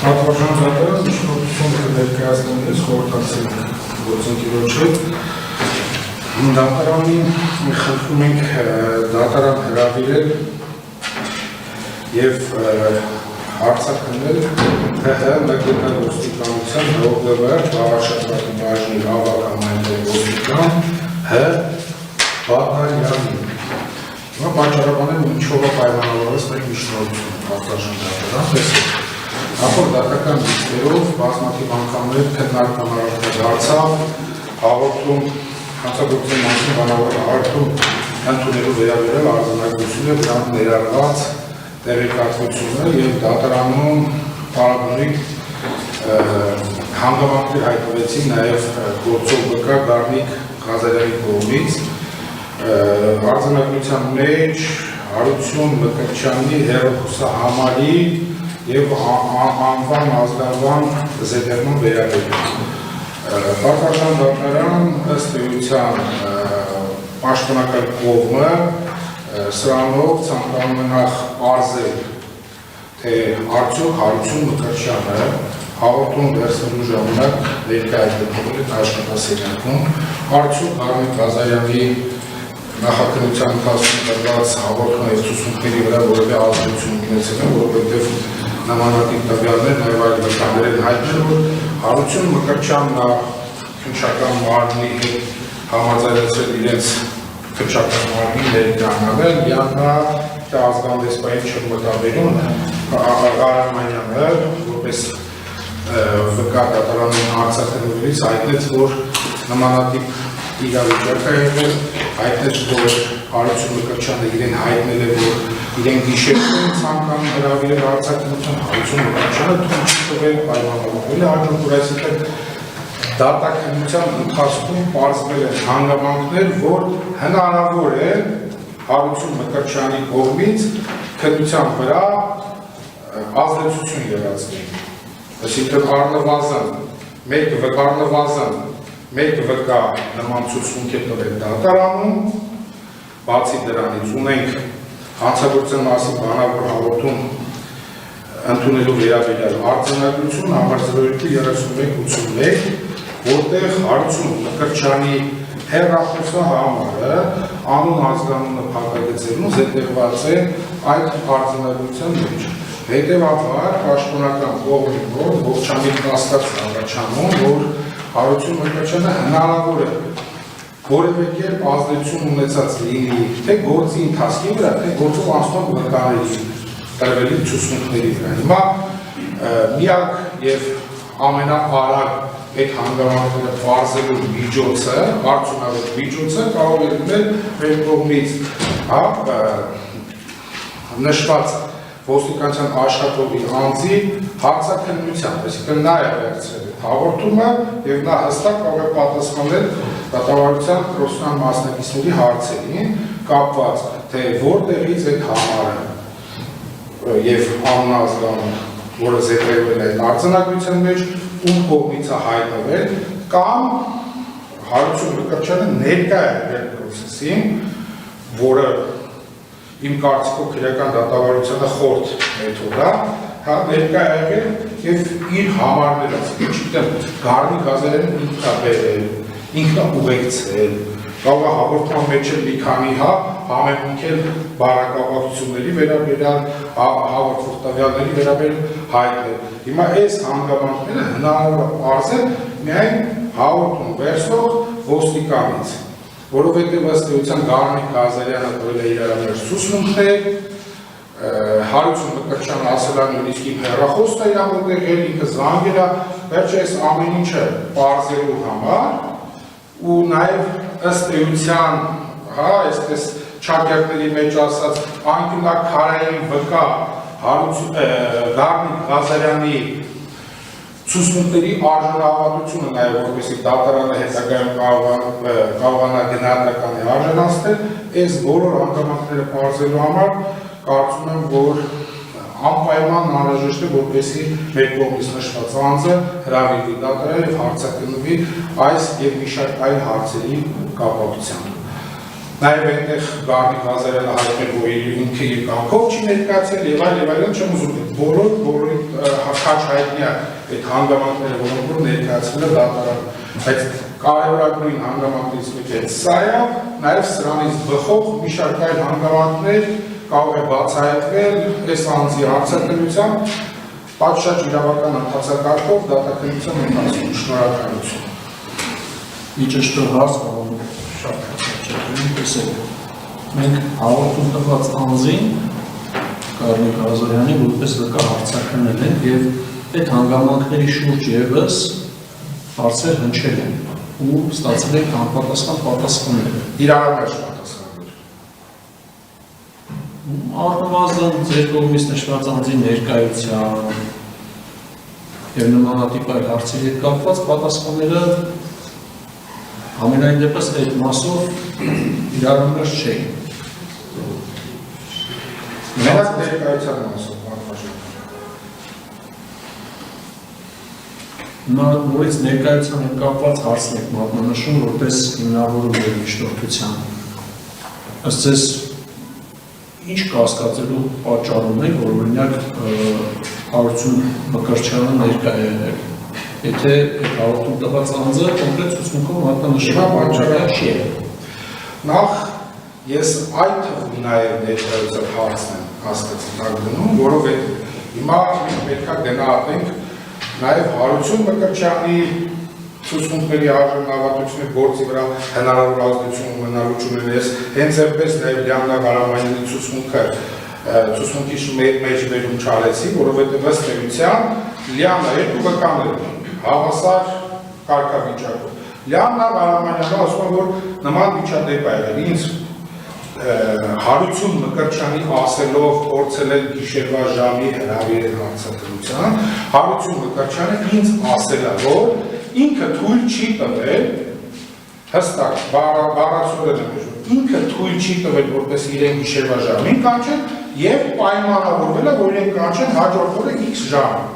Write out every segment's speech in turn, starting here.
Պատվարժան դատարան միջնորդությունը կներկայացնելիս խորհրդակցել գործընկերոջ հետ դատարանին խնդրում ենք դատարան հրավիրել և հարցաքննել ՀՀ մեկնական ոստիկանության ՀՕԳՎ Վարաշրջանի բաժնի ավագ ոստիկան Հ. Բաղարյանին։ Պատճառաբանել ինչով է պայմանավորված մեր միջնորդությունը պատվարժան դատարան, տեսեք։ Նախորդ դատական դեպքերով բազմաթիվ անգամներ քննարկման դարձավ, հաղորդում հանցագործության մասին բանավոր հաղորդում ընդունելու վերաբերյալ արձանագրությունը, դրանք ներառված տեղեկատվությունը և դատարանում տարաբնորի հանգամանքներ հայտնվեցին նաև գործող ԲԿ Գառնիկ Ղազարյանի կողմից արձանագրության մեջ Հարություն Մկրտչյանի հեռախոսահամարի և անվան ազգանվան զետերման վերաբերյալ։ Պատվարժան դատարան ըստ էության պաշտոնական կողմը սրանով ցանկանում է նախ պարզել, թե արդյոք Հարություն Մկրտչյանը հաղորդում վերցնելու ժամանակ ներկա է գտնվել աշխատասենյակում, արդյոք Գառնիկ Ղազարյանի նախաքննության ընթացքում տրված հաղորդման և ցուցմունքների վրա որևէ ազդեցություն ունեցել է, որովհետև նմանատիպ տվյալներ նաև այլ վկաներ են հայտնել, որ Հարություն Մկրտչյանն քննչական մարմնի հետ համաձայնեցրել իրենց քննչական մարմնի ներկայանալ, յանա ազգանդեսպային չմտաբերում Ղարամանյանը, որպես վկա դատարանում արձանագրելիս հայտնեց, որ նմանատիպ իրավիճակ է եղել, հայտնեց, որ Հարություն Մկրտչյանը իրեն հայտնել է, որ իրեն գիշերն են ցանկանում հրավիրել արձանագրության, Հարություն Մկրտչյանը թույլ չի տվել, պայմանավորվել է հաջորդ, այսինքն դատաքննության ընթացքում պարզվել են հանգամանքներ, որ հնարավոր է Հարություն Մկրտչյանի կողմից քննության վրա ազդեցություն եղածել։ Այսինքն առնվազն մեկ վկա նման ցուցմունք է տվել դատարանում, բացի դրանից ունենք հանցագործության մասին բանավոր հաղորդում ընդունելու վերաբերյալ արձանագրություն համար 02-31-81, որտեղ Հարություն Մկրտչյանի հեռախոսահամարը անուն ազգանունը փակագծելուն զետեղված է այդ արձանագրության մեջ։ Հետևաբար պաշտոնական կողմի մոտ ողջամիտ կասկած առաջանում, որ Հարություն Մկրտչյանը հնարավոր է որևէ կերպ ազդեցություն ունեցած լինի թե գործի ընթացքի վրա, թե գործով անցնող վկաների տրվելի ցուցմունքների վրա։ Հիմա միակ և ամենաարագ այդ հանգամանքները պարզելու միջոցը, արդյունավետ միջոցը կարող է լինել մեր կողմից նշված ոստիկանության աշխատողի անձի հարցաքննության, այսինքն նա է վերցրել այդ հաղորդումը և նա հստակ կարող է պատասխանել դատավարության պրոցեսուալ մասնակիցների հարցերին կապված, թե որտեղից այդ համարը և անունազգանունը, որը զետեղվել է այդ արձանագրության մեջ, ում կողմից է հայտնվել, կամ Հարություն Մկրտչյանը ներկա է եղել պրոցեսին, որը իմ կարծիքով քրեական դատավարությանը խորտ մեթոդ է, ներկա է եղել և իր համարները, չգիտեմ, Գառնիկ Ղազարյանին ինքն է բերել, ինքն է ուղեկցել, կարող է հաղորդման մեջ էլ մի քանի համեմունքել բարակապակցությունների վերաբերյալ, հաղորդող տվյալների վերաբերյալ հայտնել։ Հիմա այս հանգամանքները հնարավոր է պարզել միայն հաղորդում վերցնող ոստիկանից, որովհետև ըստ էության Գառնիկ Ղազարյանը տվել է իրարամերժ ցուցմունքներ, Հարություն Մկրտչյանը ասել է նույնիսկ իմ հեռախոսն է իր մոտ եղել, ինքը զանգել է, վերջը այս ամեն ինչը պարզելու համար ու նաև ըստ էության, այսպես չակերտների մեջ ասած, անկյունաքարային վկա Գառնիկ Ղազարյանի ցուցմունքների արժանավատությունը նաև որպեսզի դատարանը հետագայում կարողանա գնահատականի արժանացնել, այս բոլոր հանգամանքները պարզելու համար կարծում եմ, որ անպայման անհրաժեշտ է, որպեսզի մեր կողմից նշված անձը հրավիրվի դատարան և հարցաքննվի այս և մի շարք այլ հարցերի կապակցությամբ։ Նաև այնտեղ Գարնիկ Ղազարյանը հայտնել, որ ինքը իր կամքով չի ներկայացել եւ այլն չեմ ուզում բոլորի քաչ հայտնի է այդ հանգամանքները, որոնք որ ներկայացվել է դատարան, բայց կարևորագույն հանգամանքներից մեկը սա է, նաև սրանից բխող մի շարք այլ հանգամանքներ կարող է բացահայտվել այս անձի հարցակնությամբ պատշաճ իրավական ընթացակարգով դատաքննության ընթացքում։ Շնորհակալություն։ Իջեշտոր հարց կարող շատ մենք հաղորդում տված անձին Գարնիկ Ղազարյանի որպես վկա հարցակրնել են և այդ հանգամանքների շուրջ ևս հարցեր հնչել են ու ստացել են անպատասխան պատասխաններ։ Իրարամերժ պատասխաններ։ Առնվազն ձեր կողմից նշված անձի ներկայության և նմանատիպ այլ հարցերի հետ կապված պատասխանները ամենայն դեպս այդ մասով իրարամերժ չէին։ Մենակ ներկայության մասով պատվաշեն։ Նորից ներկայության հետ կապված հարցն եք մատնանշում որպես հիմնավորում և միջնորդության։ Ըստ ձեզ ինչ կասկածելու պատճառում եք, որ օրինակ Հարություն Մկրտչյանը ներկա է եղել։ Եթե հաղորդում տված անձը կոնկրետ ցուցմունքով մատնանշվում չի եղել։ Նախ ես այդ թվում նաև ներկայացած հարցն եմ հասկացել գնում, որովհետև հիմա պետք է գնահատենք նաև Հարություն Մկրտչյանի ցուցմունքների արժանավատությունը գործի վրա հնարավոր ազդեցություն ունենալու չունենես, հենց այնպես նաև Լիաննա Ղարամանյանի ցուցմունքի մեջ վերում չարեցի, որովհետև ըստ էության Լիաննա երկու վկաներ հավասար կարգավիճակով։ Լիաննա Ղարամանյանը ասում է, որ նման միջադեպ է եղել, ինձ Հարություն Մկրտչյանի ասելով փորձել են գիշերվա ժամի հրավիրել հարցակնության, Հարություն Մկրտչյանը ինձ ասել է, որ ինքը թույլ չի տվել, հստակ, բառացորեն եմ հիշում, ինքը թույլ չի տվել, որպես իրեն գիշերվա ժամին կանչեն և պայմանավորվել է, որ իրեն կանչեն հաջորդ օրը X ժամը։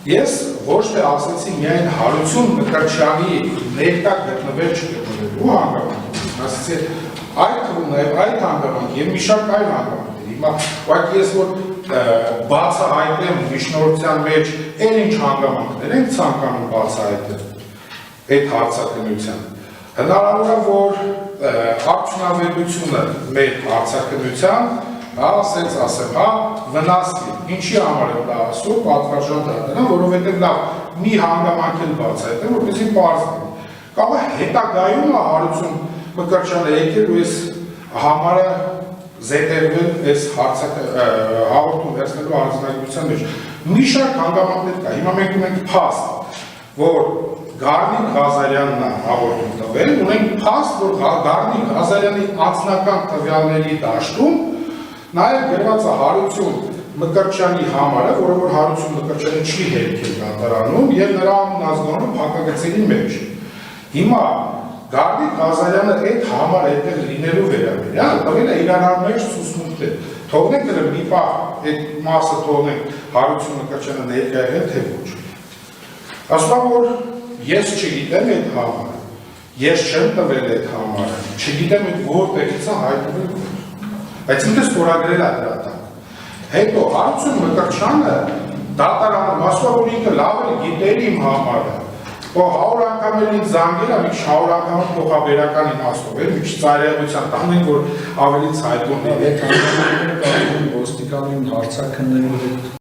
Ես ոչ թե ասեցի միայն Հարություն Մկրտչյանի ներկա գտնվել չգտնվելու հանգամանքից, ասեցի այդ թվում նաև այդ հանգամանք և մի շարք այլ հանգամանքներ։ Հիմա ուղղակի ես որ բացահայտեմ միջնորդության մեջ էլ ինչ հանգամանքներ ենք ցանկանում բացահայտել այդ հարցակնության։ Հնարավոր է, որ արդյունավետությունը մեր հարցակնության ասենց ասեմ, վնասվի։ Ինչի համար եմ դա ասում, պատվարժան դատելը, որովհետև լավ մի հանգամանք էլ բացահայտեմ, որպեսզի պարզ լինի։ Կարող է հետագայում Հարություն Մկրտչյանը եկել ու այս համարը զետերվել այս հաղորդում վերցնելու հանձնարարության մեջ։ Մի շարք հանգամանքներ կա, հիմա մենք ունենք փաստ, որ Գարնիկ Ղազարյանն է հաղորդում տվել, ունենք փաստ, որ Գարնիկ Ղազարյանի անձնական տվյալների դաշտում նաև գրված է Հարություն Մկրտչյանի համարը, որը որ Հարություն Մկրտչյանը չի հերքել դատարանում և նրա անունն ազգանունը փակագծերի մեջ։ Հիմա Գարնիկ Ղազարյանը այդ համարը այդտեղ լինելու վերաբերյալ տվել է իրարամերժ ցուցմունքներ։ Թողնենք դրա մի պահ այդ մասը թողնենք Հարություն Մկրտչյանը ներկա եղել թե ոչ։ Ասում որ ես չգիտեմ այդ համարը, ես չեմ տվել այդ համարը, չգիտեմ այդ որտեղից է հայտնվել, բայց ինքը ստորագրել է դրա տակ։ Հետո Հարություն Մկրտչյանը դատարանում ասում որ ինքը լավ է գիտեր իմ համարը, 100 անգամ էլ ինձ զանգել է, մի 100 անգամ փոխաբերական իմաստով, մի ծայրահեղության տանենք, որ ավելի ցայտուն լինի։ Ոստիկանին հարցակնելու հետ